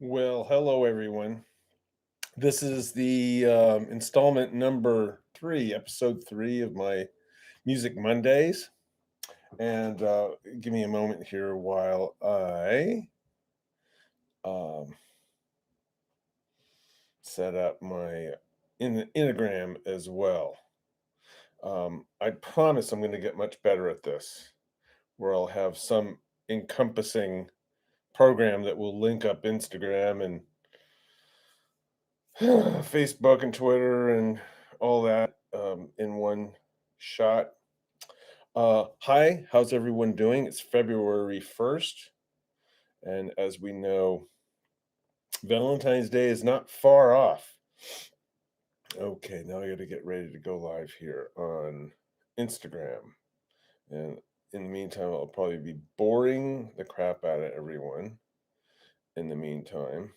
Well, hello everyone. This is the installment number three, episode three of my Music Mondays. And give me a moment here while I um, set up my Instagram as well. I promise I'm going to get much better at this, where I'll have some encompassing program that will link up Instagram and Facebook and Twitter and all that in one shot. Hi, how's everyone doing? It's February 1st, and as we know, Valentine's Day is not far off. Okay, now I got to get ready to go live here on Instagram. And in the meantime, I'll probably be boring the crap out of everyone in the meantime.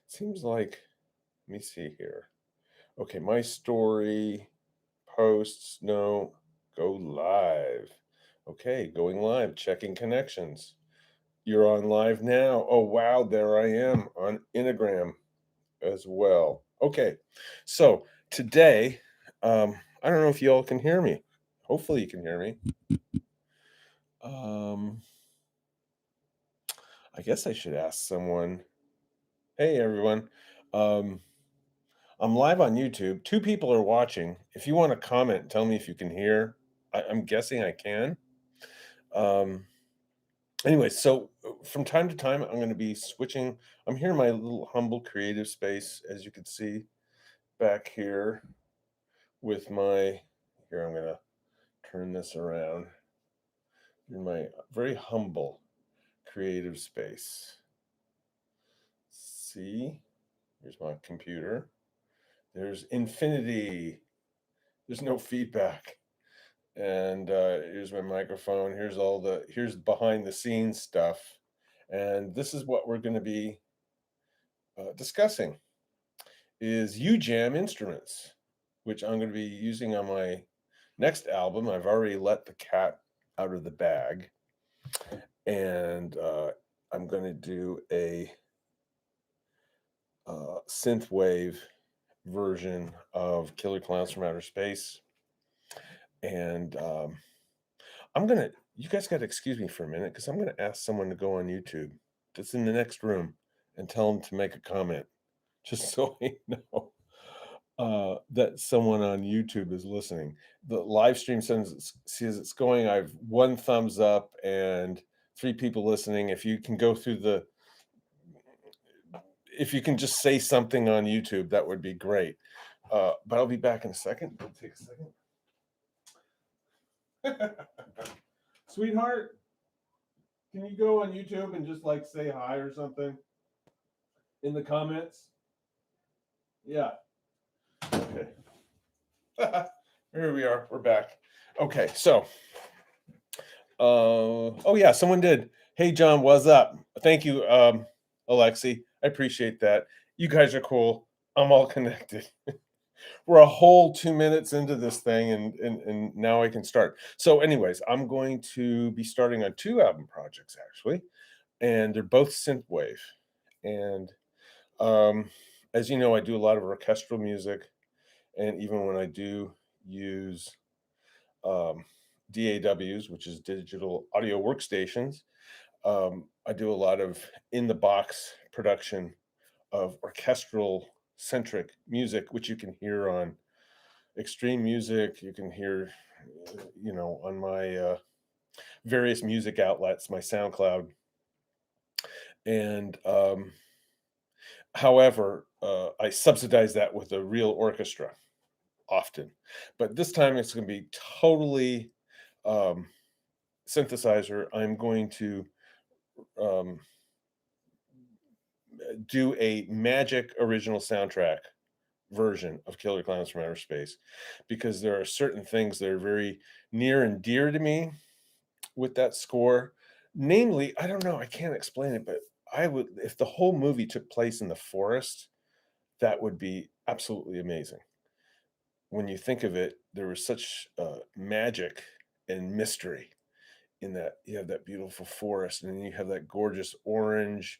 Seems like, let me see here. Okay, my story posts, no, go live. Okay, going live, checking connections. You're on live now. Oh, wow, there I am on Instagram as well. Okay, so today, I don't know if you all can hear me. Hopefully, you can hear me. Um, I guess I should ask someone. Hey, everyone. Um, I'm live on YouTube. Two people are watching. If you want to comment, tell me if you can hear. I'm guessing I can. Um, Anyway, so from time to time, I'm going to be switching. I'm here in my little humble creative space, as you can see back here with my. Here, I'm going to turn this around in my very humble creative space. See, here's my computer. There's infinity. There's no feedback. And here's my microphone. Here's behind the scenes stuff. And this is what we're going to be discussing. Is UJAM instruments, which I'm going to be using on my next album. I've already let the cat out of the bag, and I'm going to do a synthwave version of Killer Clowns from Outer Space. And you guys got to excuse me for a minute because I'm going to ask someone to go on YouTube that's in the next room and tell them to make a comment, just so I know that someone on YouTube is listening. The live stream says it's going. I've one thumbs up and three people listening. If you can go through if you can just say something on YouTube, that would be great. But I'll be back in a second. It'll take a second. Sweetheart, can you go on YouTube and just like say hi or something in the comments? Yeah. Okay. Here we are. We're back. Okay. So, oh yeah, someone did. Hey John, what's up? Thank you, Alexi. I appreciate that. You guys are cool. I'm all connected. We're a whole 2 minutes into this thing, and now I can start. So, anyways, I'm going to be starting on two album projects actually, and they're both synthwave. And um, as you know, I do a lot of orchestral music, and even when I do use um, DAWs, which is digital audio workstations, I do a lot of in the box production of orchestral centric music, which you can hear on extreme music. You can hear, on my various music outlets, my SoundCloud. And however, I subsidize that with a real orchestra often. But this time it's going to be totally um, synthesizer. I'm going to um, do a magic original soundtrack version of Killer Clowns from Outer Space because there are certain things that are very near and dear to me with that score. Namely, I don't know, I can't explain it, but I would, if the whole movie took place in the forest, that would be absolutely amazing. When you think of it, there was such magic and mystery in that you have that beautiful forest, and then you have that gorgeous orange,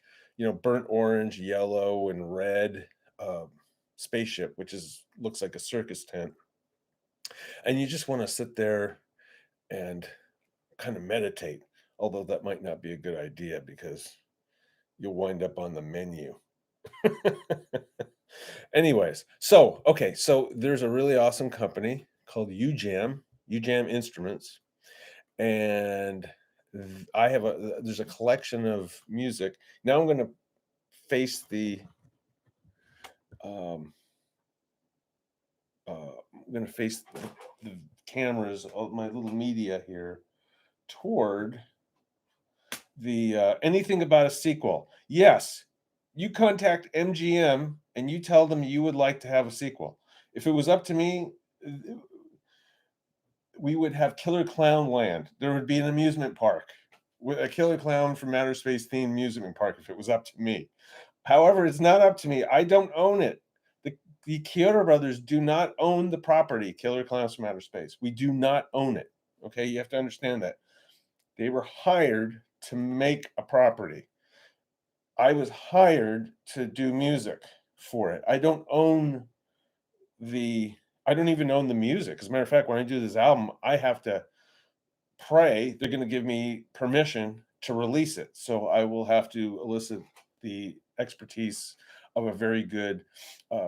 burnt orange, yellow, and red um, spaceship, which is looks like a circus tent, and you just want to sit there and kind of meditate. Although that might not be a good idea because you'll wind up on the menu. Anyways, so okay, so there's a really awesome company called UJAM Instruments, and I have there's a collection of music. Now I'm going to face um I'm going to face the cameras of my little media here toward the anything about a sequel. Yes, you contact MGM and you tell them you would like to have a sequel. If it was up to me, we would have Killer Clown Land. There would be an amusement park with a Killer Clown from Outer Space themed amusement park if it was up to me. However, it's not up to me. I don't own it. The Kyoto brothers do not own the property, Killer Clowns from Outer Space. We do not own it. Okay, you have to understand that. They were hired to make a property. I was hired to do music for it. The I don't even own the music. As a matter of fact, when I do this album, I have to pray they're going to give me permission to release it. So I will have to elicit the expertise of a very good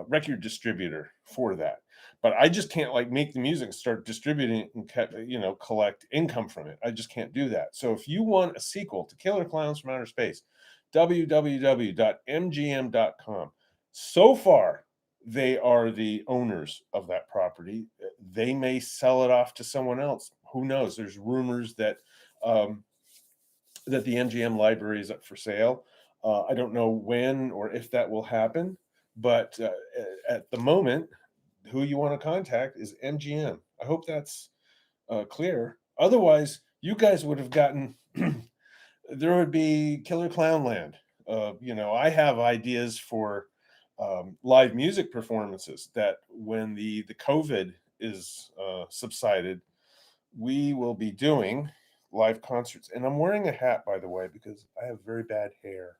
record distributor for that. But I just can't like make the music, start distributing it, and collect income from it. I just can't do that. So if you want a sequel to Killer Clowns from Outer Space, www.mgm.com. So far, they are the owners of that property. They may sell it off to someone else. Who knows? There's rumors um, that the MGM library is up for sale. I don't know when or if that will happen, but at the moment, who you want to contact is MGM. I hope that's clear. Otherwise, you guys would have gotten there would be Killer Clown Land. I have ideas for live music performances that when the COVID is subsided, we will be doing live concerts. And I'm wearing a hat, by the way, because I have very bad hair,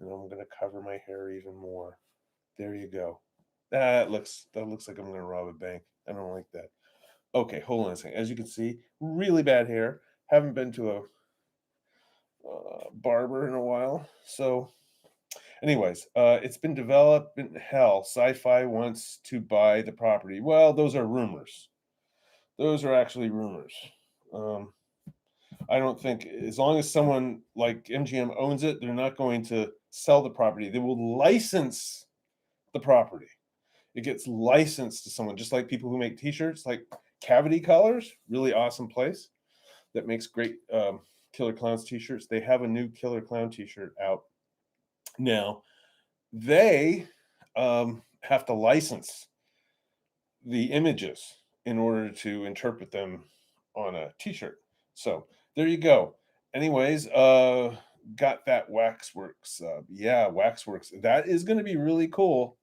and I'm going to cover my hair even more. There you go. That looks like I'm going to rob a bank. I don't like that. Okay, hold on a second. As you can see, really bad hair. Haven't been to a barber in a while. So, anyways, it's been developed in hell. Sci-fi wants to buy the property. Well, those are rumors. Those are actually rumors. Um, I don't think as long as someone like MGM owns it, they're not going to sell the property. They will license the property. It gets licensed to someone, just like people who make T-shirts, like Cavity Colors, really awesome place that makes great Killer Clowns T-shirts. They have a new Killer Clown T-shirt out now. They have to license the images in order to interpret them on a T-shirt. So there you go. Anyways, got that Waxworks. Yeah, Waxworks. That is going to be really cool.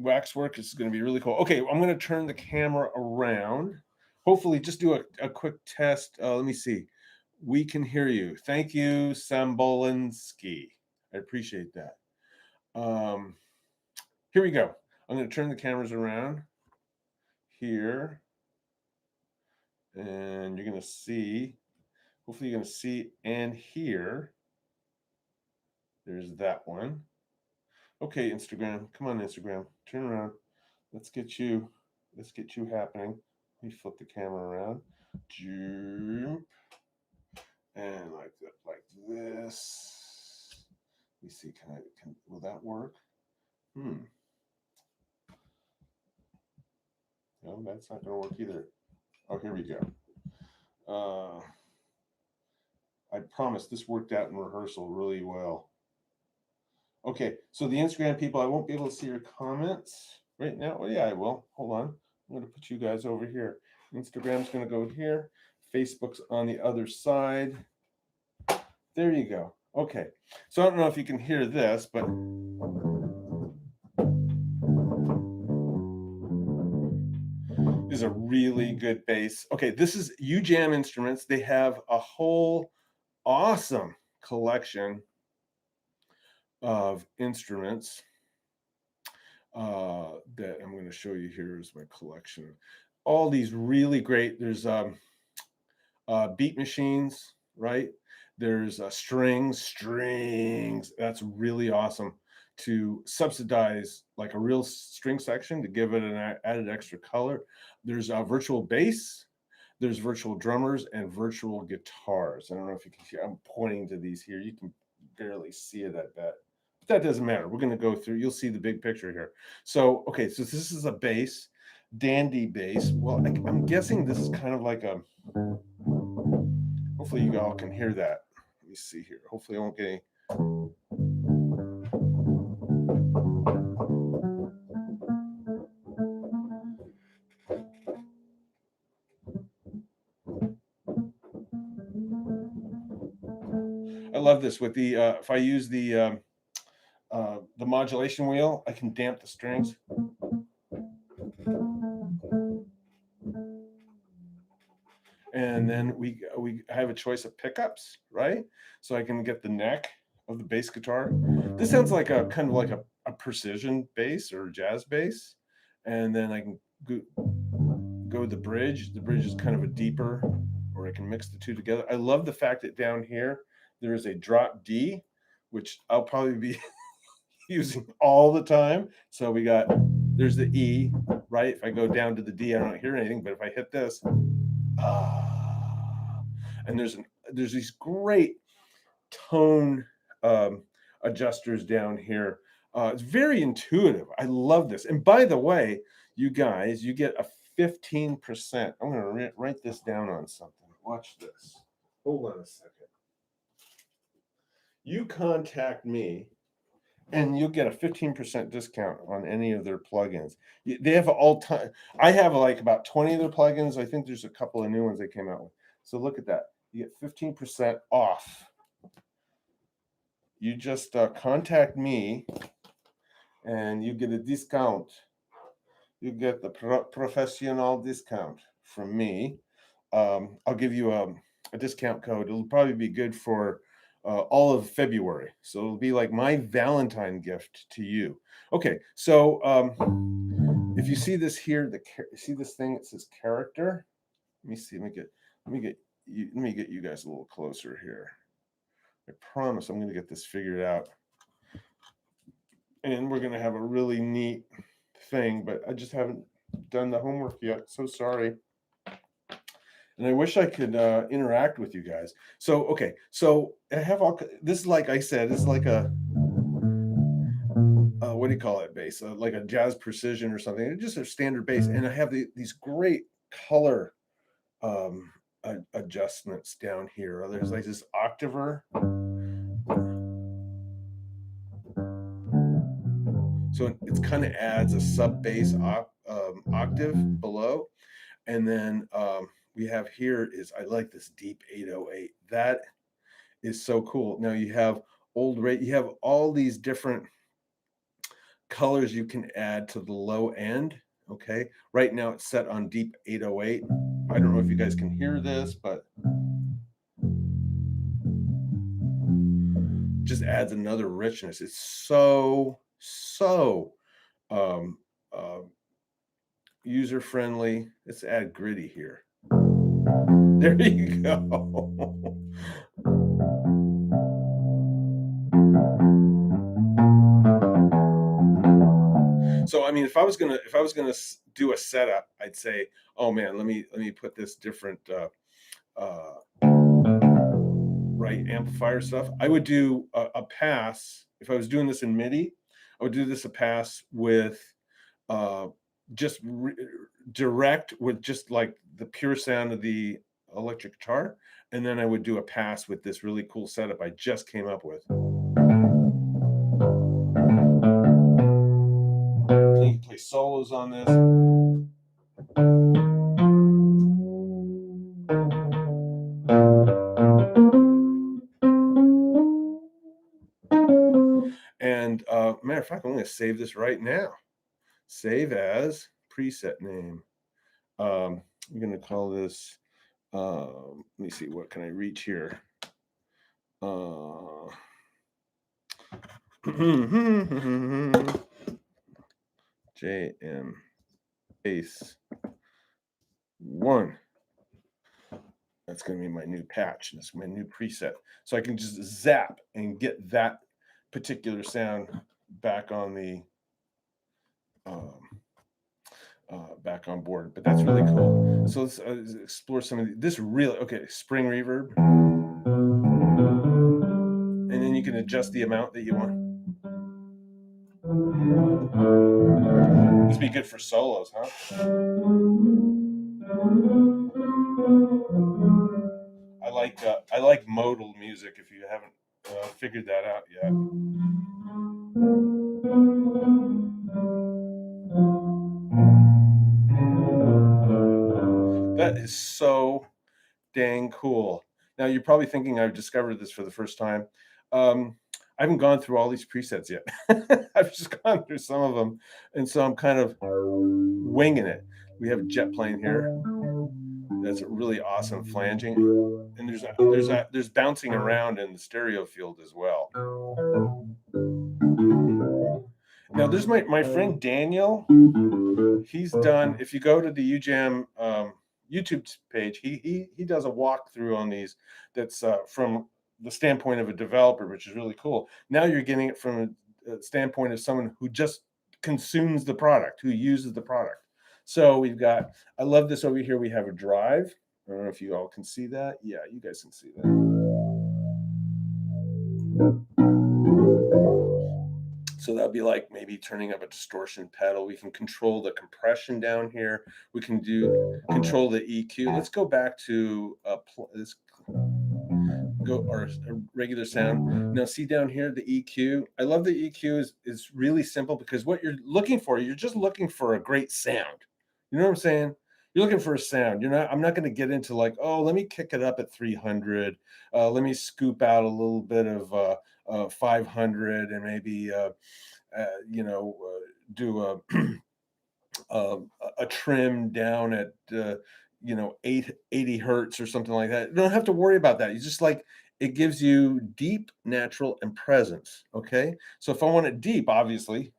Waxwork is going to be really cool. Okay, I'm going to turn the camera around. Hopefully, just do a quick test. Let me see. We can hear you. Thank you, Sambolinski. I appreciate that. Here we go. I'm going to turn the cameras around here, and you're going to see. Hopefully, you're going to see and hear. There's that one. Okay, Instagram. Come on, Instagram. Turn around. Let's get you happening. Let me flip the camera around. And like this. Let me see, will that work? No, that's not gonna work either. Oh, here we go. I promise this worked out in rehearsal really well. Okay, so the Instagram people, I won't be able to see your comments right now. Well, yeah, I will. Hold on. I'm going to put you guys over here. Instagram's going to go here. Facebook's on the other side. There you go. Okay. So I don't know if you can hear this, but is a really good bass. Okay, this is UJAM Instruments. They have a whole awesome collection of instruments that I'm going to show you. Here is my collection. All these really great. There's beat machines, right? There's strings. That's really awesome to subsidize like a real string section to give it an added extra color. There's a virtual bass. There's virtual drummers and virtual guitars. I don't know if you can see. I'm pointing to these here. You can barely see it, I bet. But that doesn't matter. We're going to go through. You'll see the big picture here. So, okay, so this is a bass, dandy bass. Well, I'm guessing this is kind of like a. Hopefully you all can hear that. Let me see here. Hopefully I won't get any. I love this with the, if I use the modulation wheel, I can damp the strings. And then we have a choice of pickups, right? So I can get the neck of the bass guitar. This sounds like a kind of like a precision bass or jazz bass. And then I can go the bridge. The bridge is kind of a deeper, or I can mix the two together. I love the fact that down here there is a drop D, which I'll probably be using all the time. So we got, there's the E, right? If I go down to the D, I don't hear anything, but if I hit this, and there's these great tone adjusters down here. It's very intuitive. I love this. And by the way, you guys, you get a 15%. I'm going to write this down on something. Watch this. Hold on a second. You contact me and you'll get a 15% discount on any of their plugins. They have all time. I have like about 20 of their plugins. I think there's a couple of new ones they came out with. So look at that. You get 15% off. You just contact me and you get a discount. You get the professional discount from me. I'll give you a discount code. It'll probably be good for all of February. So it'll be like my Valentine gift to you. Okay, so if you see this here, see this thing that says character. Let me see. Let me get you guys a little closer here. I promise I'm going to get this figured out. And we're going to have a really neat thing, but I just haven't done the homework yet. So sorry. And I wish I could interact with you guys. So, okay. So I have this is like I said, this is like a, what do you call it, bass? Like a jazz precision or something. It's just a standard bass. And I have these great color adjustments down here. There's like this octaver. So it kind of adds a sub bass octave below. And then we have here is, I like this deep 808. That is so cool. Now you have you have all these different colors you can add to the low end. Okay. Right now it's set on deep 808. I don't know if you guys can hear this, but just adds another richness. It's so user friendly. Let's add gritty here. There you go. So I mean, if I was gonna do a setup, I'd say, oh man, let me put this different right amplifier stuff. I would do a pass. If I was doing this in MIDI, I would do this a pass with just direct with just like the pure sound of the electric guitar, and then I would do a pass with this really cool setup I just came up with. You can play solos on this. And matter of fact, I'm going to save this right now. Save as preset name. I'm going to call this, let me see, what can I reach here? JM bass 1. That's going to be my new patch. That's my new preset. So I can just zap and get that particular sound back on the um, back on board. But that's really cool. So let's explore some of this. Really okay. Spring reverb, and then you can adjust the amount that you want. This would be good for solos, huh? I like modal music. If you haven't figured that out yet. That is so dang cool. Now you're probably thinking I've discovered this for the first time. I haven't gone through all these presets yet. I've just gone through some of them, and so I'm kind of winging it. We have jet plane here. That's really awesome flanging, and there's bouncing around in the stereo field as well. Now there's my friend Daniel. He's done. If you go to the UJAM YouTube page, he does a walkthrough on these. That's from the standpoint of a developer, which is really cool. Now you're getting it from a standpoint of someone who just consumes the product, who uses the product. So we've got. I love this over here. We have a drive. I don't know if you all can see that. Yeah, you guys can see that. So that'd be like maybe turning up a distortion pedal. We can control the compression down here. We can control the EQ. Let's go back to let's go our regular sound. Now see down here the EQ. I love the EQ is really simple because what you're looking for, you're just looking for a great sound. You know what I'm saying? You're looking for a sound. I'm not going to get into like, oh, let me kick it up at 300. Let me scoop out a little bit of 500 and maybe do a trim down at 80 hertz or something like that. You don't have to worry about that. You just like it gives you deep, natural, and presence. Okay, so if I want it deep, obviously,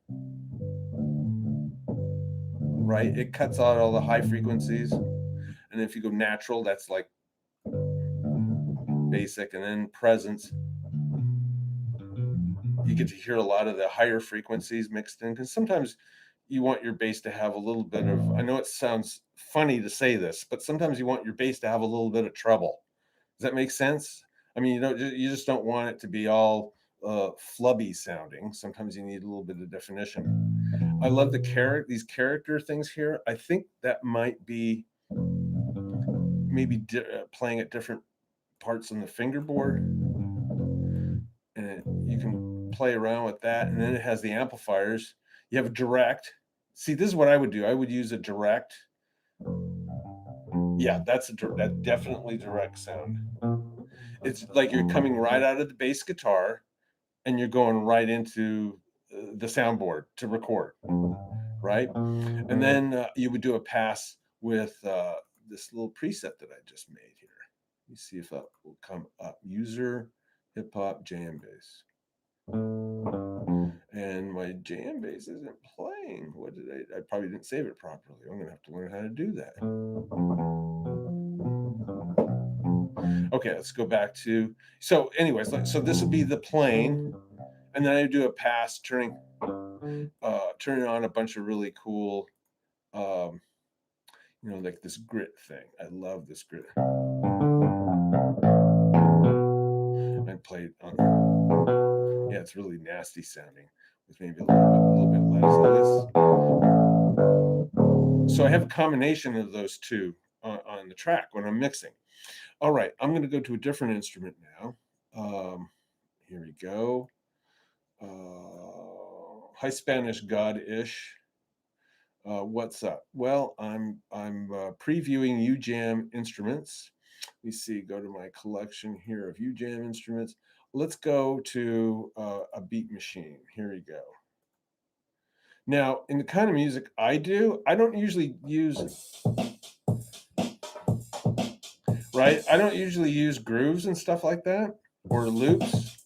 right, it cuts out all the high frequencies, and if you go natural, that's like basic, and then presence. You get to hear a lot of the higher frequencies mixed in because sometimes you want your bass to have a little bit of, I know it sounds funny to say this, but sometimes you want your bass to have a little bit of treble. Does that make sense? I mean, you just don't want it to be all flubby sounding. Sometimes you need a little bit of definition. I love these character things here. I think that might be maybe playing at different parts on the fingerboard, and you can play around with that. And then it has the amplifiers. You have a direct. See, this is what I would do. I would use a direct. Yeah, that's definitely direct sound. It's like you're coming right out of the bass guitar and you're going right into the soundboard to record, right? And then you would do a pass with this little preset that I just made here. Let me see if that will come up. User hip hop jam bass. And my jam bass isn't playing. What did I probably didn't save it properly. I'm gonna have to learn how to do that. Okay, let's go back to, so anyways, so this would be the plane, and then I do a pass turning on a bunch of really cool like this grit thing. I love this grit. I played on, yeah, it's really nasty sounding with maybe a little bit less of this. So I have a combination of those two on the track when I'm mixing. All right, I'm going to go to a different instrument now. Here we go. High Spanish God-ish. What's up? Well, I'm previewing UJAM instruments. Let me see. Go to my collection here of UJAM instruments. Let's go to a beat machine. Here we go. Now, in the kind of music I do, I don't usually use right? I don't usually use grooves and stuff like that or loops.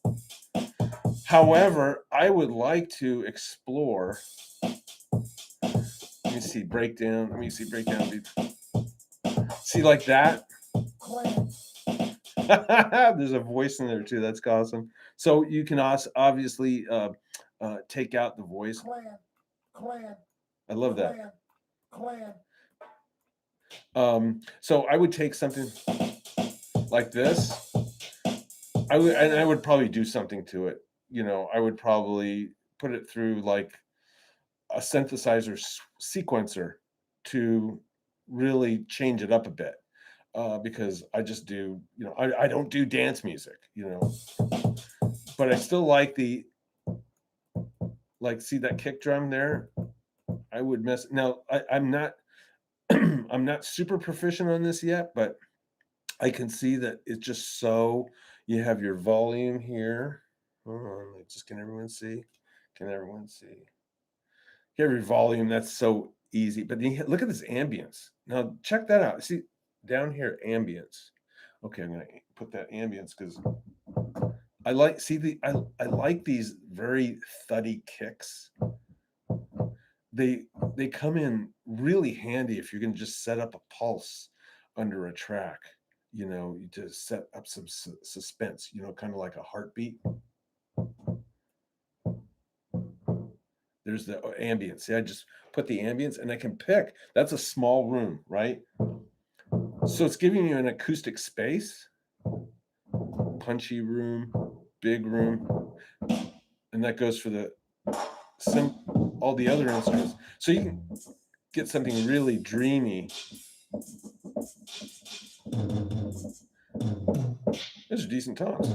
However, I would like to explore. Let me see breakdown. Let me see breakdown beats. See like that. There's a voice in there too. That's awesome. So you can also obviously take out the voice. I love that. So I would take something like this. I would probably do something to it. I would probably put it through like a synthesizer sequencer to really change it up a bit. Because I just do, I don't do dance music, but I still like see that kick drum there. I would mess. Now I'm not, I'm not super proficient on this yet, but I can see that it's just so. You have your volume here. Hold on, can everyone see? Can everyone see? You have your volume. That's so easy. But look at this ambience. Now check that out. See down here, ambience. Okay, I'm gonna put that ambience because I like I like these very thuddy kicks. They come in really handy if you're gonna just set up a pulse under a track. You just set up some suspense. Kind of like a heartbeat. There's the ambience. See, I just put the ambience, and I can pick. That's a small room, right? So it's giving you an acoustic space. Punchy room, big room, and that goes for all the other instruments. So you can get something really dreamy. Those are decent tones.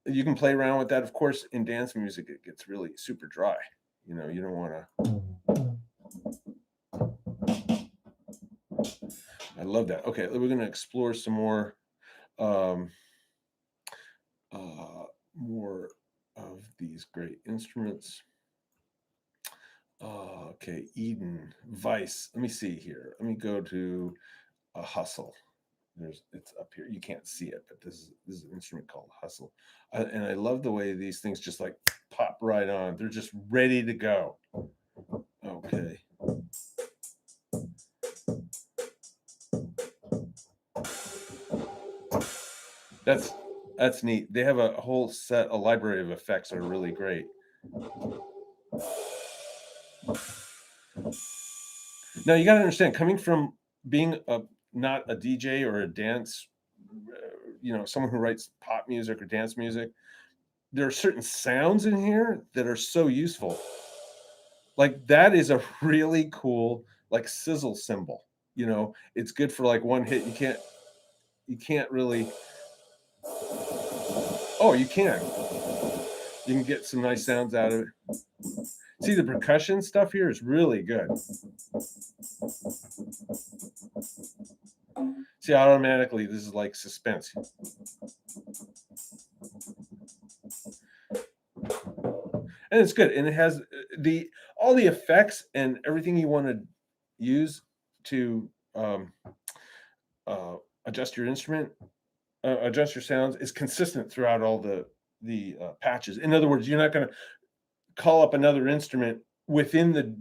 You can play around with that. Of course, in dance music, it gets really super dry. You don't want to. I love that. Okay, we're going to explore some more more of these great instruments. Okay, Eden, Vice. Let me see here. Let me go to a Hustle. It's up here. You can't see it, but this is an instrument called Hustle, and I love the way these things just like pop right on. They're just ready to go. Okay. That's neat. They have a whole a library of effects that are really great. Now you got to understand, coming from being not a DJ or a dance, someone who writes pop music or dance music, there are certain sounds in here that are so useful. Like that is a really cool like sizzle cymbal. It's good for like one hit. You can't really. Oh, you can. You can get some nice sounds out of it. See, the percussion stuff here is really good. See, automatically, this is like suspense. And it's good. And it has all the effects and everything you want to use to adjust your instrument, adjust your sounds is consistent throughout all the patches. In other words, you're not going to call up another instrument within the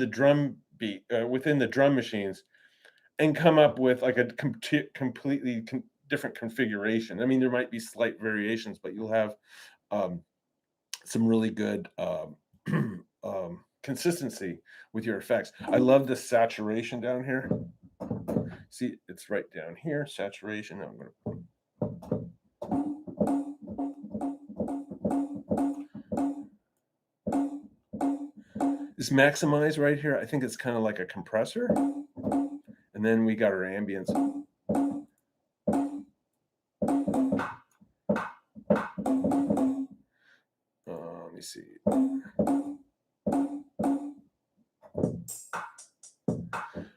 drum beat, within the drum machines, and come up with like a completely different configuration. I mean, there might be slight variations, but you'll have some really good consistency with your effects. I love the saturation down here. See, it's right down here, saturation. I'm going to. This maximize right here, I think it's kind of like a compressor. And then we got our ambience. Let me see.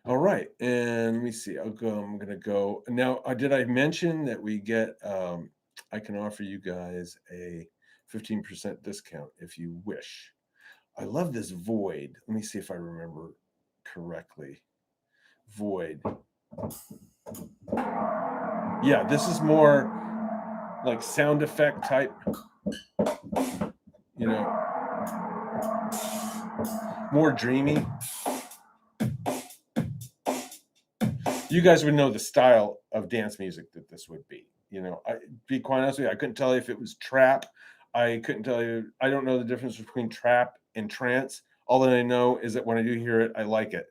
All right, and let me see. I'm gonna go now. Did I mention that we get? I can offer you guys a 15% discount if you wish. I love this Void. Let me see if I remember correctly. Void. Yeah, this is more like sound effect type, you know, more dreamy. You guys would know the style of dance music that this would be. You know, be quite honest with you, I couldn't tell you if it was trap. I couldn't tell you. I don't know the difference between trap and trance. All that I know is that when I do hear it, I like it.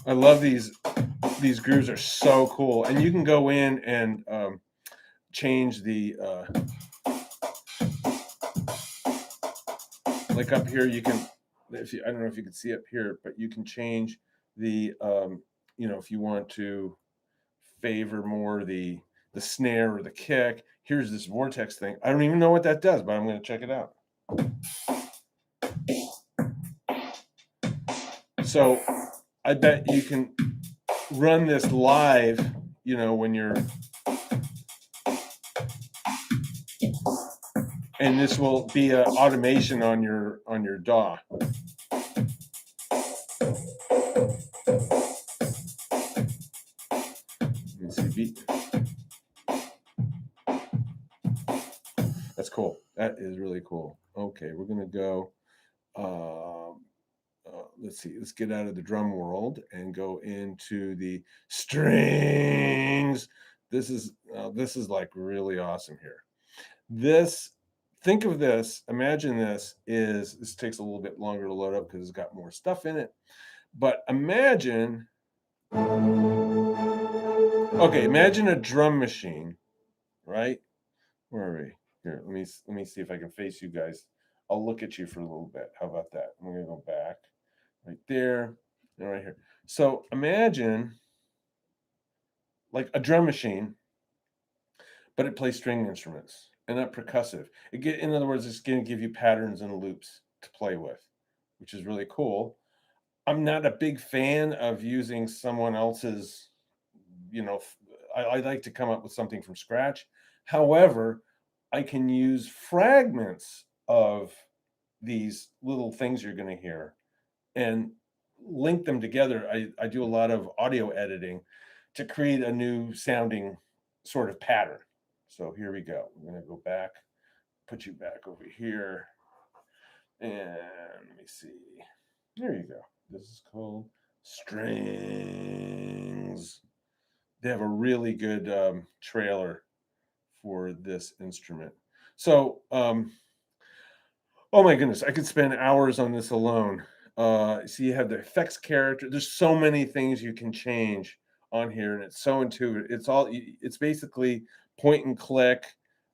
I love these. These grooves are so cool, and you can go in and change the like up here. You can, if you, I don't know if you can see up here, but you can change the you know, if you want to favor more the snare or the kick. Here's this Vortex thing. I don't even know what that does, but I'm going to check it out. So I bet you can run this live, you know, when you're, and this will be an automation on your DAW. Let me see. That's cool. That is really cool. Okay, we're gonna go. Let's see. Let's get out of the drum world and go into the strings. This is like really awesome here. This, think of this. Imagine this is. This takes a little bit longer to load up because it's got more stuff in it. But imagine. Okay, imagine a drum machine, right? Where are we? Here, let me see if I can face you guys. I'll look at you for a little bit. How about that? I'm gonna go back right there and right here. So imagine like a drum machine, but it plays string instruments and not percussive. In other words, it's going to give you patterns and loops to play with, which is really cool. I'm not a big fan of using someone else's, you know, I like to come up with something from scratch. However, I can use fragments of these little things you're going to hear and link them together. I do a lot of audio editing to create a new sounding sort of pattern. So here we go. I'm going to go back, put you back over here. And let me see. There you go. This is called Strings. They have a really good trailer for this instrument. So, oh my goodness, I could spend hours on this alone. So you have the effects character. There's so many things you can change on here, and it's so intuitive. It's basically point and click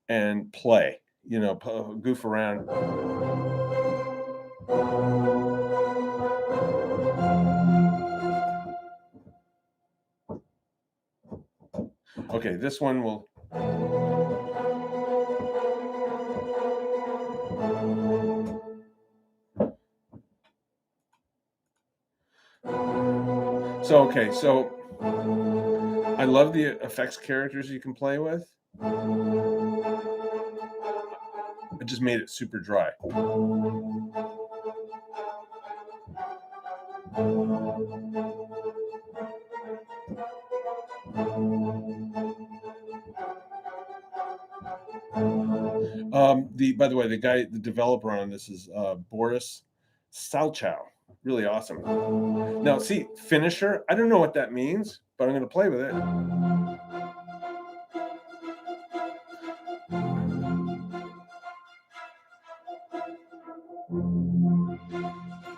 and play. You know, goof around. Okay, this one will. So okay, so I love the effects characters you can play with. It just made it super dry. By the way, the developer on this is Boris Salchow. Really awesome. Now, see, finisher. I don't know what that means, but I'm going to play with it.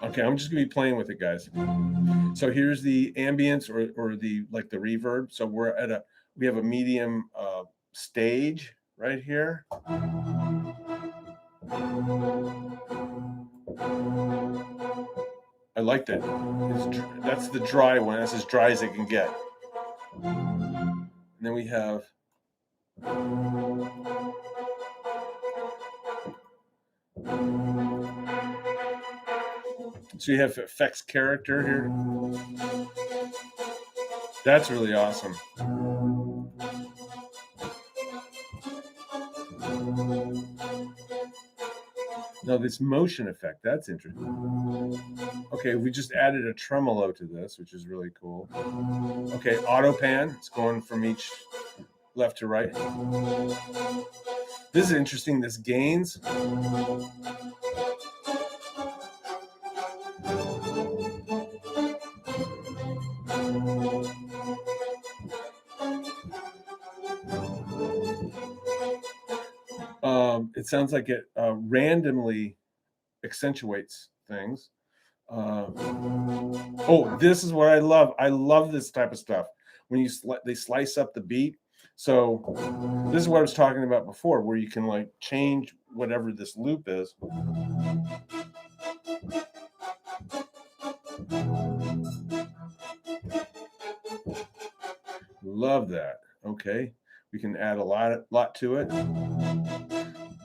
Okay, I'm just going to be playing with it, guys. So here's the ambience or the like the reverb. So we have a medium stage right here. I like that. That's the dry one. That's as dry as it can get. And then we have. So you have effects character here. That's really awesome. Now this motion effect, that's interesting. Okay, we just added a tremolo to this, which is really cool. Okay, auto pan, it's going from each left to right. This is interesting, this gains. It sounds like it randomly accentuates things. Oh, this is what I love. I love this type of stuff when they slice up the beat. So this is what I was talking about before, where you can like change whatever this loop is. Love that. Okay, we can add a lot to it.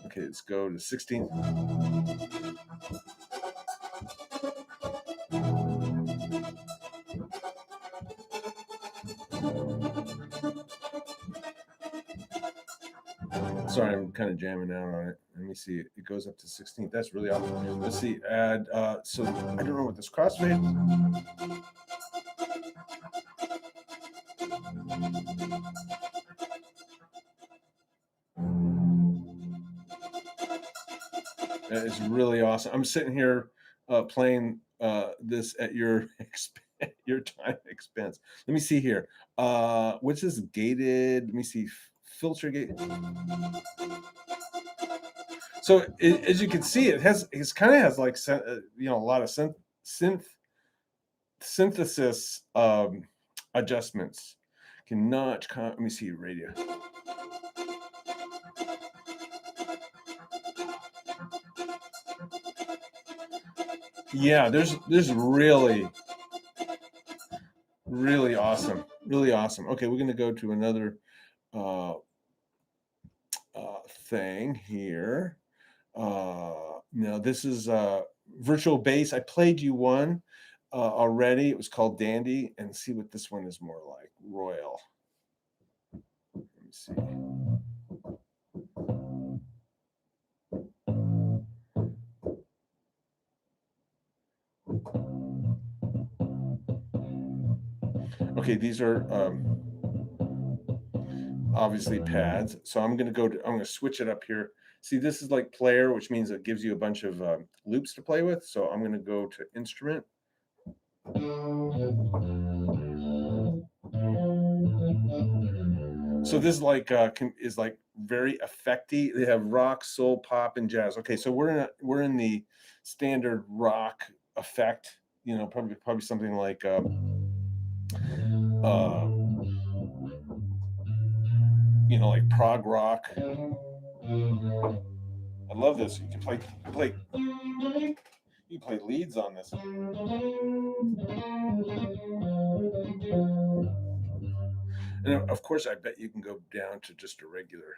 Okay, let's go to 16. Sorry, I'm kind of jamming out on it. Let me see. It goes up to 16th. That's really awesome. Let's see. Add. So I don't know what this crossfade. That is really awesome. I'm sitting here playing this at your your time expense. Let me see here. What's this gated? Let me see. Filter gate. So as you can see, it kind of has like a lot of synthesis adjustments. Let me see radio. Yeah, there's really awesome, really awesome. Okay, we're gonna go to another thing here. Now this is virtual bass. I played you one already. It was called Dandy, and see what this one is more like. Royal. Let me see. Okay, these are obviously pads. So I'm going to switch it up here. See, this is like player, which means it gives you a bunch of loops to play with. So I'm going to go to instrument. So this is like very effecty. They have rock, soul, pop, and jazz. Okay, so we're in the standard rock effect. Probably something like like prog rock. I love this. You can play leads on this. And of course, I bet you can go down to just a regular.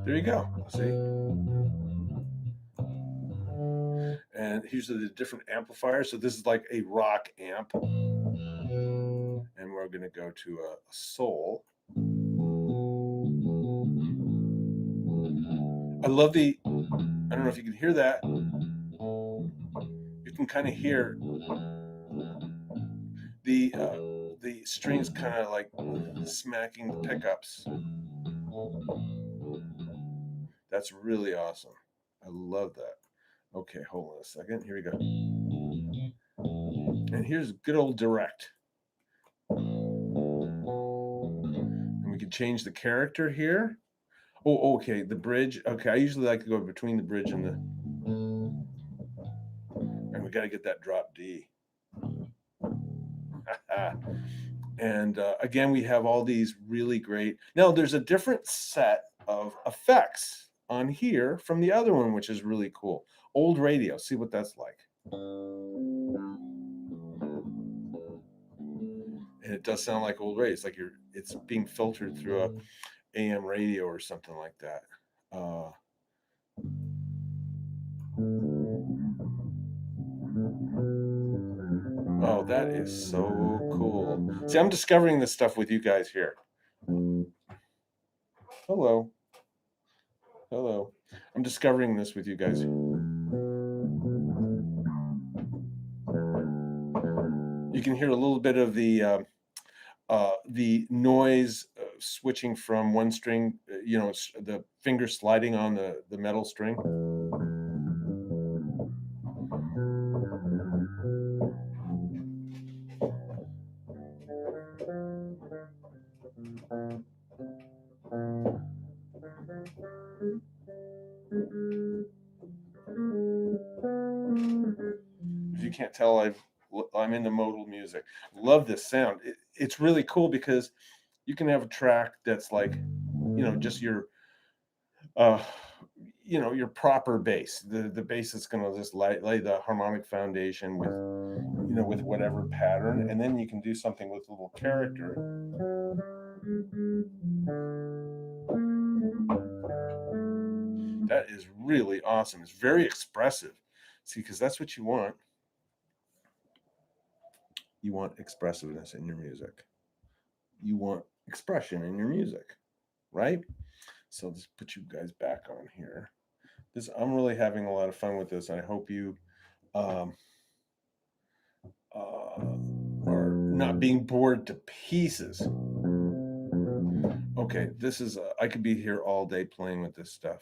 There you go. See? And here's the different amplifiers. So this is like a rock amp. And we're going to go to a soul. I love I don't know if you can hear that. You can kind of hear the strings kind of like smacking the pickups. That's really awesome. I love that. Okay, hold on a second. Here we go. And here's good old direct. And we can change the character here. Oh, okay, the bridge. Okay, I usually like to go between the bridge and we got to get that drop D. And again, we have all these really great. Now, there's a different set of effects on here from the other one, which is really cool. Old radio. See what that's like. And it does sound like old radio. It's like it's being filtered through a AM radio or something like that. Oh, that is so cool. See, I'm discovering this stuff with you guys here. Hello. Hello. I'm discovering this with you guys. You can hear a little bit of the noise switching from one string, the finger sliding on the metal string. If you can't tell, I'm into modal music. Love this sound. It's really cool because you can have a track that's like, just uh, your proper bass. The bass is going to just lay the harmonic foundation with whatever pattern, and then you can do something with a little character. That is really awesome. It's very expressive. See, because that's what you want. You want expressiveness in your music. You want expression in your music, right? So let's put you guys back on here. I'm really having a lot of fun with this. I hope you are not being bored to pieces. Okay, I could be here all day playing with this stuff.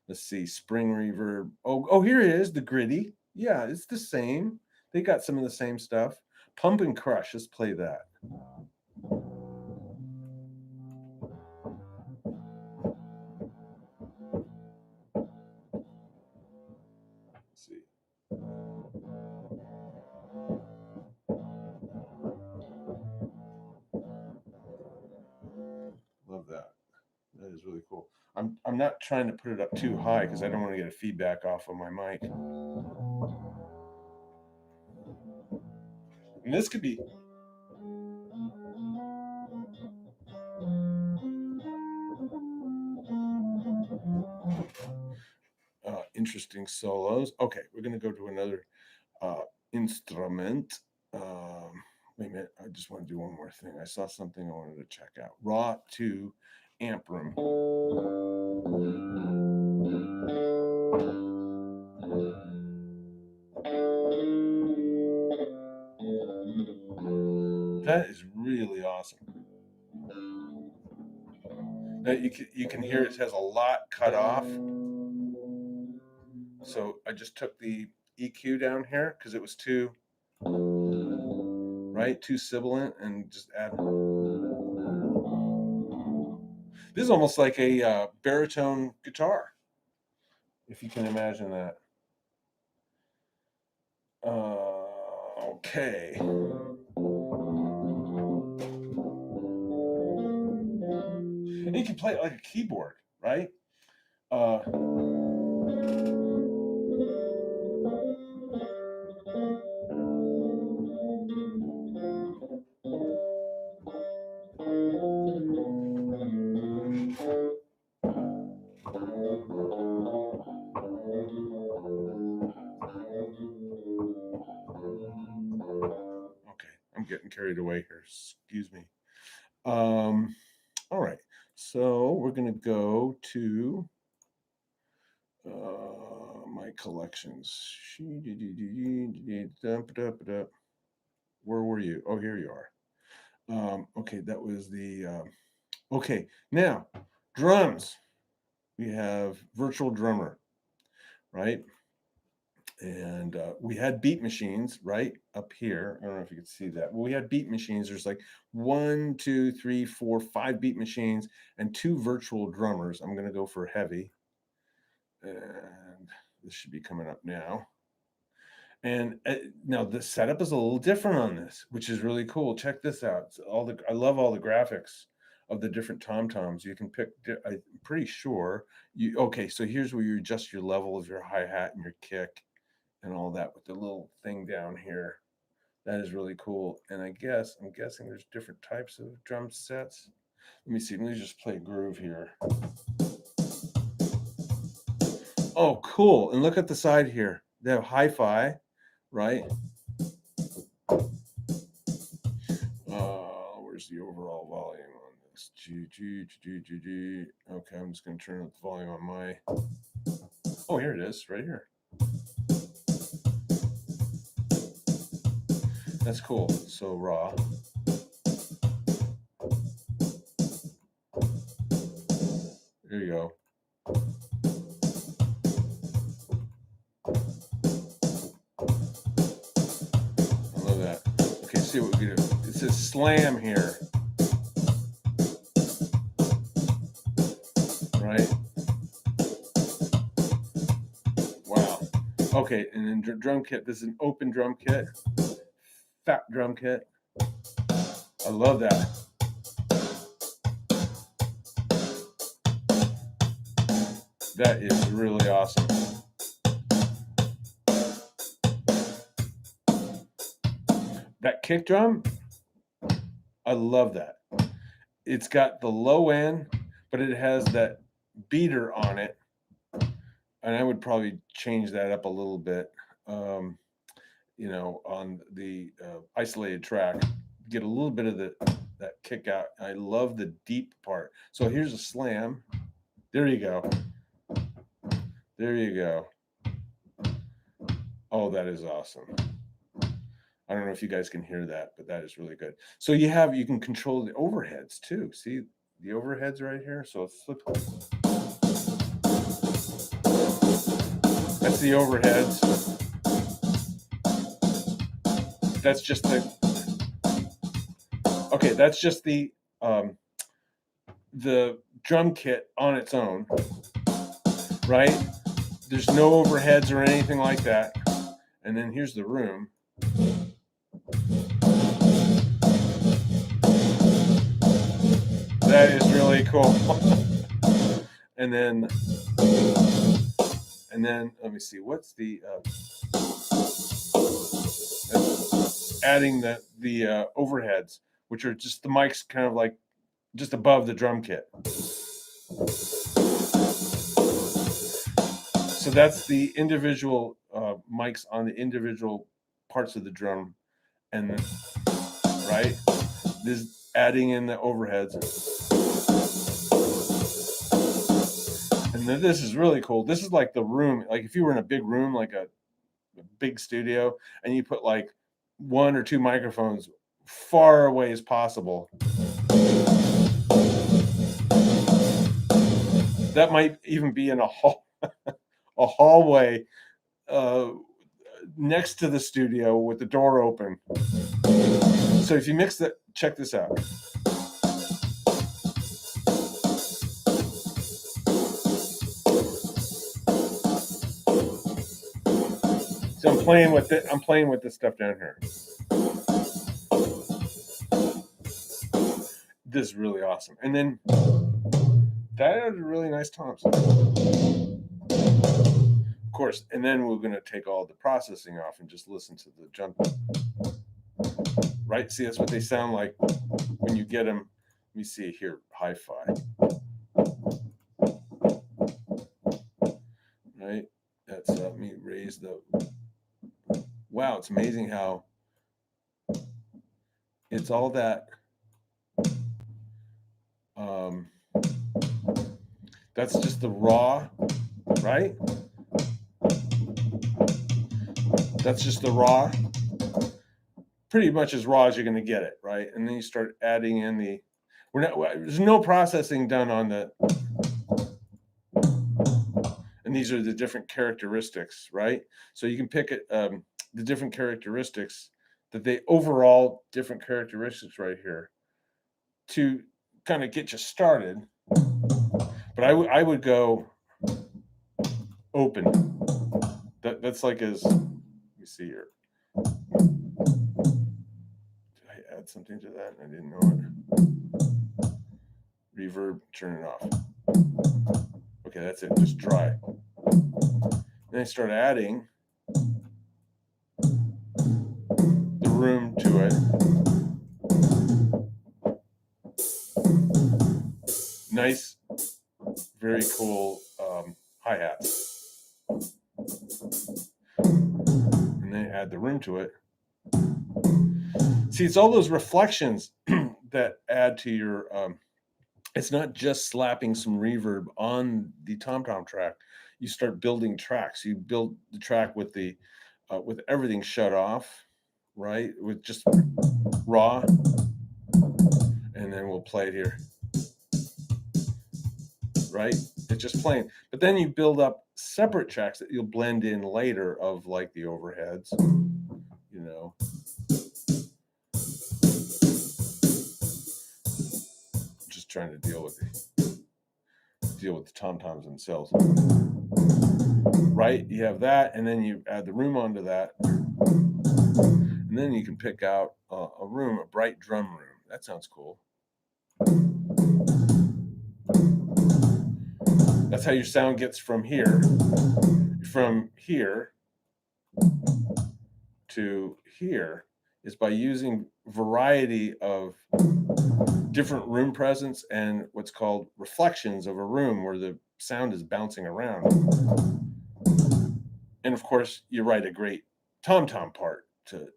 Let's see, spring reverb. Oh, here it is, the gritty. Yeah, it's the same. They got some of the same stuff. Pump and crush. Let's play that. Let's see. Love that. That is really cool. I'm not trying to put it up too high because I don't want to get a feedback off of my mic. And this could be interesting solos. Okay, we're going to go to another instrument. Wait a minute, I just want to do one more thing. I saw something I wanted to check out. Raw to amp room. That is really awesome. Now you can hear it has a lot cut off. So I just took the EQ down here because it was too sibilant, and just add. This is almost like a baritone guitar, if you can imagine that. Okay. And you can play it like a keyboard, right? Okay, I'm getting carried away here. Excuse me. All right, so we're gonna go to my collections. Where were you? Oh, here you are. Okay, that was the. Okay, now drums. We have virtual drummer, right? And we had beat machines right up here. I don't know if you can see that. Well, we had beat machines. There's like 1, 2, 3, 4, 5 beat machines and 2 virtual drummers. I'm going to go for heavy. And this should be coming up now. And now the setup is a little different on this, which is really cool. Check this out. I love all the graphics of the different tom-toms. You can pick, I'm pretty sure okay, so here's where you adjust your level of your hi-hat and your kick and all that with the little thing down here. That is really cool. And I'm guessing there's different types of drum sets. Let me just play a groove here. Oh, cool. And look at the side here. They have hi-fi, right? Where's the overall volume on Okay, I'm just going to turn up the volume on my. Oh, here it is, right here. That's cool. So raw. There you go. I love that. Okay, see what we do. It says slam here. Right? Wow. Okay, and then drum kit. This is an open drum kit. Fat drum kit. I love that. That is really awesome. That kick drum, I love that. It's got the low end, but it has that beater on it. And I would probably change that up a little bit, on the isolated track, get a little bit of that kick out. I love the deep part. So here's a slam. There you go. There you go. Oh, that is awesome. I don't know if you guys can hear that, but that is really good. So you can control the overheads too. See the overheads right here? So flip. That's the overheads. That's just the drum kit on its own, right? There's no overheads or anything like that. And then here's the room. That is really cool. and then let me see, what's the adding the overheads, which are just the mics kind of like just above the drum kit. So that's the individual mics on the individual parts of the drum, and then, right, this adding in the overheads. And then this is really cool. This is like the room, like if you were in a big room, like a big studio, and you put like one or two microphones far away as possible. That might even be in a hallway next to the studio with the door open. So if you mix that, check this out. So I'm playing with it. I'm playing with this stuff down here. This is really awesome. And then that is really nice toms. Of course, and then we're going to take all the processing off and just listen to the jump. Right? See, that's what they sound like when you get them. Let me see here, hi-fi. Right? That's let me raise the. Wow, it's amazing how it's all that. That's just the raw, right? That's just the raw. Pretty much as raw as you're going to get it, right? And then you start adding in there's no processing done on the, and these are the different characteristics, right? So you can pick it, the different characteristics overall different characteristics right here to kind of get you started. But I would go open. That's like let me see here. Did I add something to that? I didn't know it. Reverb, turn it off. Okay, that's it, just dry. Then I start adding the room to it. Nice, very cool hi-hats. And then add the room to it. See, it's all those reflections that add to your it's not just slapping some reverb on the tom-tom track. You start building tracks. You build the track with everything shut off, right? With just raw, and then we'll play it here, right? It's just playing. But then you build up separate tracks that you'll blend in later of like the overheads, you know. Just trying to deal with the tom-toms themselves. Right? You have that, and then you add the room onto that. And then you can pick out a room, a bright drum room. That sounds cool. That's how your sound gets from here to here, is by using variety of different room presence and what's called reflections of a room where the sound is bouncing around. And of course, you write a great tom-tom part to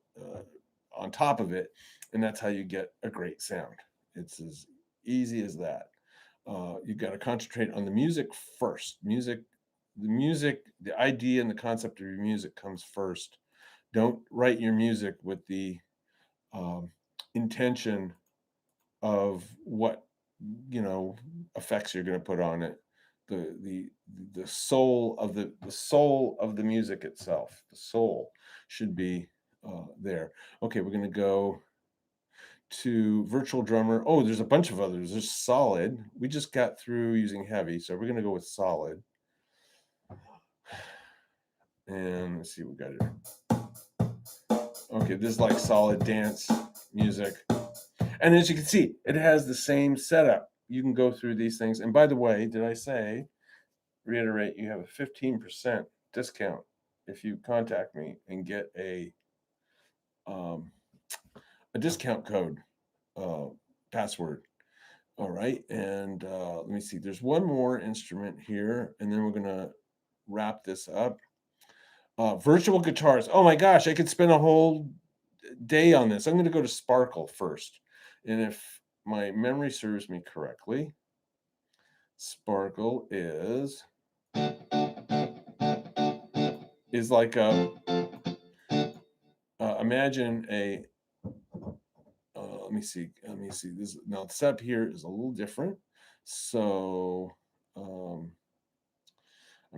on top of it, and that's how you get a great sound. It's as easy as that. You've got to concentrate on the music first. The idea and the concept of your music comes first. Don't write your music with the intention of what effects you're going to put on it. The soul of the music itself. The soul should be there. Okay, we're going to go to virtual drummer. Oh, there's a bunch of others. There's solid. We just got through using heavy, so we're going to go with solid. And let's see what we got here. Okay, this is like solid dance music. And as you can see, it has the same setup. You can go through these things. And by the way, did I reiterate, you have a 15% discount if you contact me and get a discount code password. All right, and let me see. There's one more instrument here, and then we're gonna wrap this up. Virtual guitars. Oh my gosh, I could spend a whole day on this. I'm going to go to Sparkle first, and if my memory serves me correctly, Sparkle is like a imagine a let me see this. Now the setup here is a little different, so I'm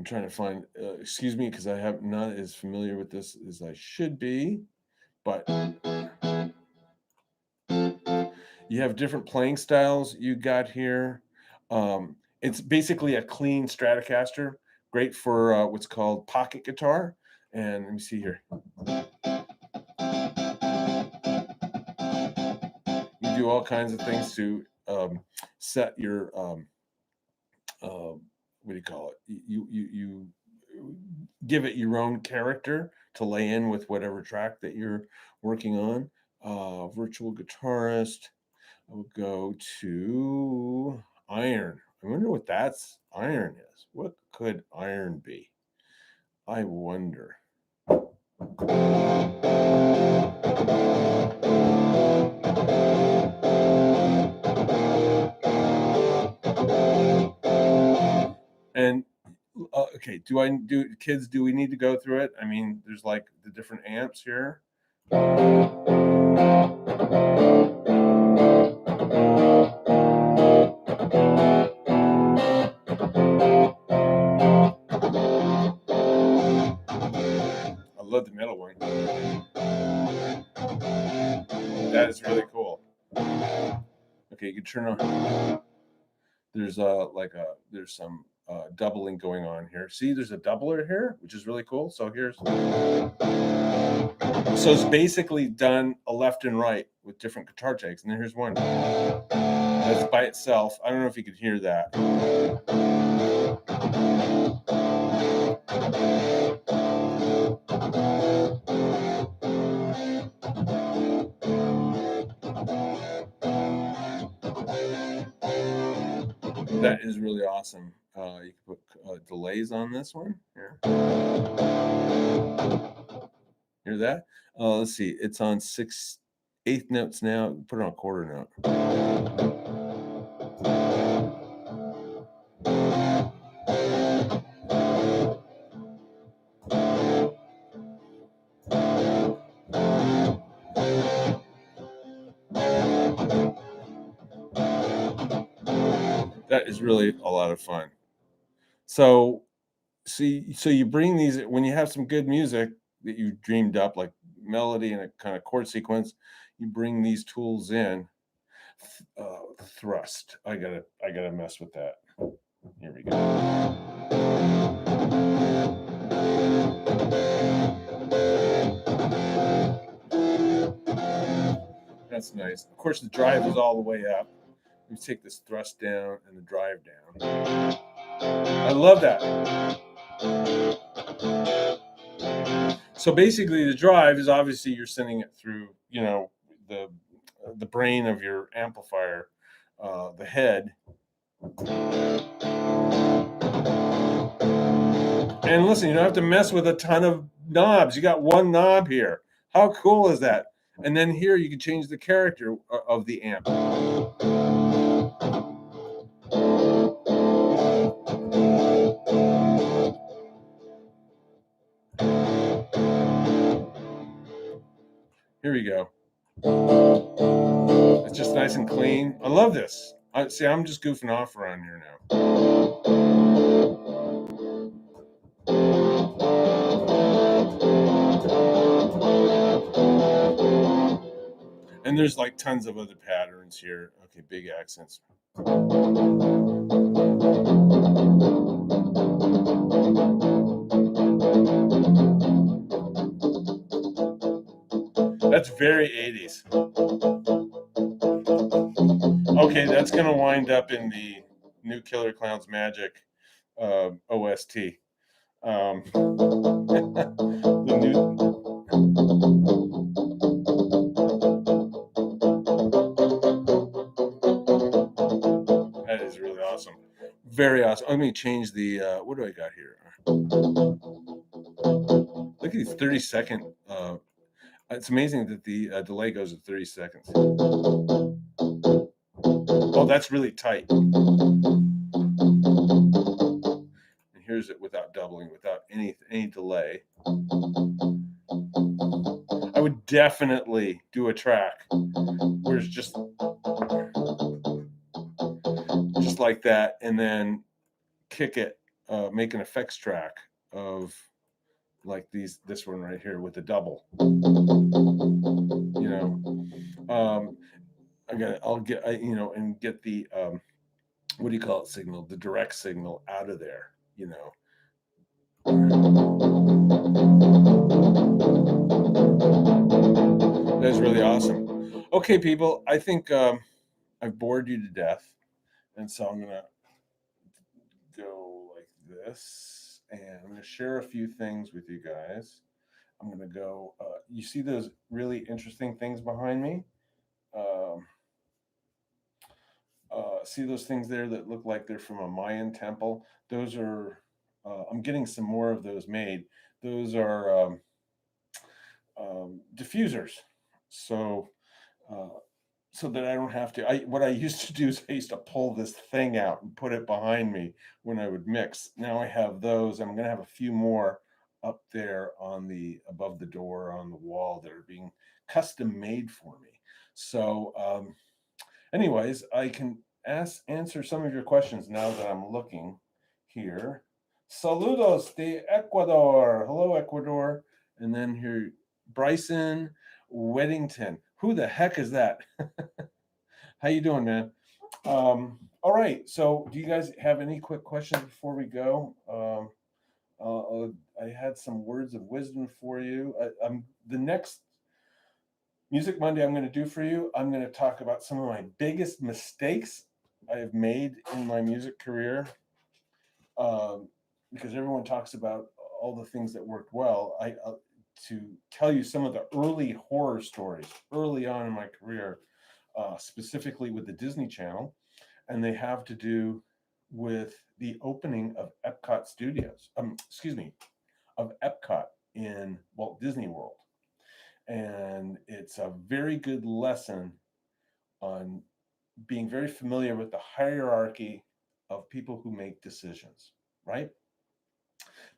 trying to find excuse me, because I have not as familiar with this as I should be, but you have different playing styles you got here. It's basically a clean Stratocaster, great for what's called pocket guitar. And let me see here. You do all kinds of things to set your what do you call it? You give it your own character to lay in with whatever track that you're working on. Virtual guitarist. I will go to iron. I wonder what iron is. What could iron be? I wonder. And okay, do we need to go through it? I mean, there's like the different amps here. I love the middle one. That is really cool. Okay, you can turn on. There's there's some doubling going on here. See, there's a doubler here, which is really cool. So it's basically done a left and right with different guitar takes. And then here's one that's by itself. I don't know if you could hear that. That is really awesome. You can put delays on this one. Here. Hear that? Let's see. It's on 6/8 notes now. Put it on quarter note. That is really a lot of fun. So so you bring these when you have some good music that you dreamed up, like melody and a kind of chord sequence, you bring these tools in. Thrust. I gotta mess with that. Here we go. That's nice. Of course, the drive is all the way up. You take this thrust down and the drive down. I love that. So basically, the drive is obviously you're sending it through, the the brain of your amplifier, the head. And listen, you don't have to mess with a ton of knobs. You got one knob here. How cool is that? And then here you can change the character of the amp. Here we go. It's just nice and clean. I love this. See, I'm just goofing off around here now. And there's like tons of other patterns here. Okay, big accents. That's very 80s. Okay, that's going to wind up in the new Killer Clowns Magic OST. The new. That is really awesome. Very awesome. Let me change the. What do I got here? Look at these 30-second. It's amazing that the delay goes at 30 seconds. Oh, that's really tight. And here's it without doubling, without any delay. I would definitely do a track where it's just like that, and then kick it, make an effects track of like this one right here with the double. I'll get and get the what do you call it, signal, the direct signal out of there. That's really awesome. Okay, people, I think I've bored you to death, and so I'm gonna go like this, and I'm gonna share a few things with you guys. I'm gonna go. You see those really interesting things behind me? Um, see those things there that look like they're from a Mayan temple? Those are. I'm getting some more of those made. Those are diffusers. So. So that I don't have to. What I used to do is I used to pull this thing out and put it behind me when I would mix. Now I have those. I'm going to have a few more up there on the above the door on the wall that are being custom made for me. So, anyways, I can answer some of your questions now that I'm looking here. Saludos de Ecuador. Hello, Ecuador. And then here, Bryson Weddington. Who the heck is that? How you doing, man? All right. So, do you guys have any quick questions before we go? I had some words of wisdom for you. The next Music Monday I'm going to do for you. I'm going to talk about some of my biggest mistakes I have made in my music career. Because everyone talks about all the things that worked well. To tell you some of the early horror stories early on in my career, specifically with the Disney Channel, and they have to do with the opening of Epcot Studios. Of Epcot in Walt Disney World, and it's a very good lesson on being very familiar with the hierarchy of people who make decisions, right?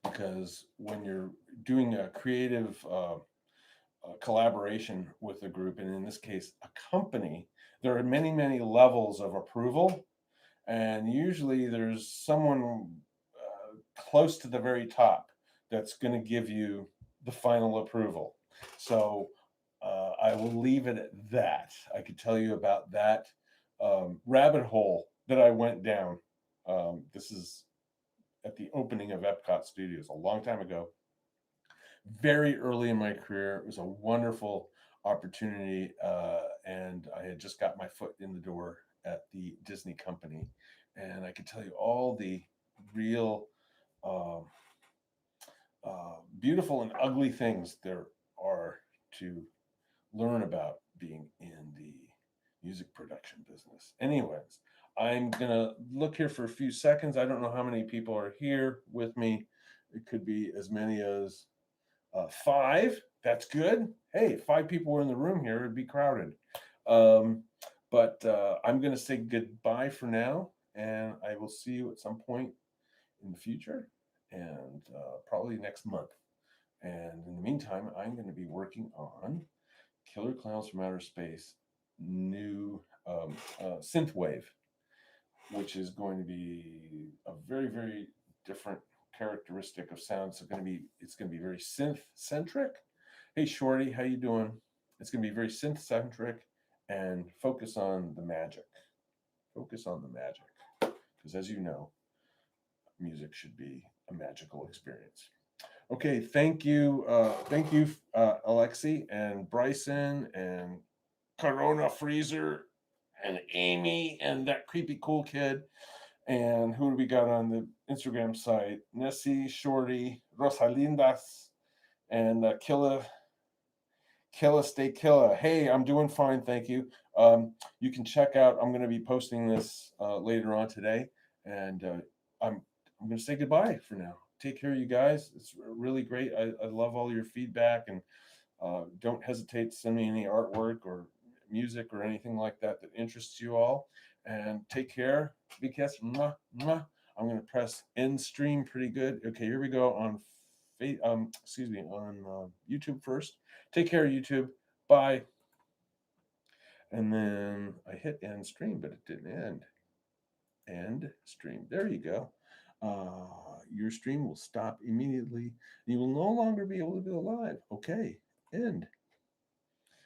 Because when you're doing a creative collaboration with a group, and in this case, a company, there are many, many levels of approval. And usually there's someone close to the very top that's going to give you the final approval. So I will leave it at that. I could tell you about that rabbit hole that I went down. This is at the opening of Epcot Studios a long time ago, very early in my career. It was a wonderful opportunity, and I had just got my foot in the door at the Disney company, and I could tell you all the real um, beautiful and ugly things there are to learn about being in the music production business. Anyways, I'm gonna look here for a few seconds. I don't know how many people are here with me. It could be as many as five. That's good. Hey, five people were in the room here. It'd be crowded. Um, but I'm going to say goodbye for now, and I will see you at some point in the future, and probably next month. And in the meantime, I'm going to be working on Killer Clowns from Outer Space new synthwave, which is going to be a very, very different characteristic of sound. So it's going to be very synth centric. Hey Shorty, how you doing? It's going to be very synth centric and focus on the magic. Focus on the magic, because as you know, music should be a magical experience. Okay, thank you, Alexi and Bryson and Corona Freezer and Amy and that creepy cool kid. And who do we got on the Instagram site? Nessie, Shorty, Rosalindas, and Killa, stay Killa. Hey, I'm doing fine, thank you. You can check out. I'm going to be posting this later on today, and I'm going to say goodbye for now. Take care, you guys. It's really great. I love all your feedback, and don't hesitate to send me any artwork or music or anything like that that interests you all. And take care. Big kiss. Mwah, mwah. I'm going to press end stream pretty good. Okay, here we go on excuse me, on YouTube first. Take care, YouTube. Bye. And then I hit end stream, but it didn't end. End stream. There you go. Your stream will stop immediately. You will no longer be able to go live. Okay, end.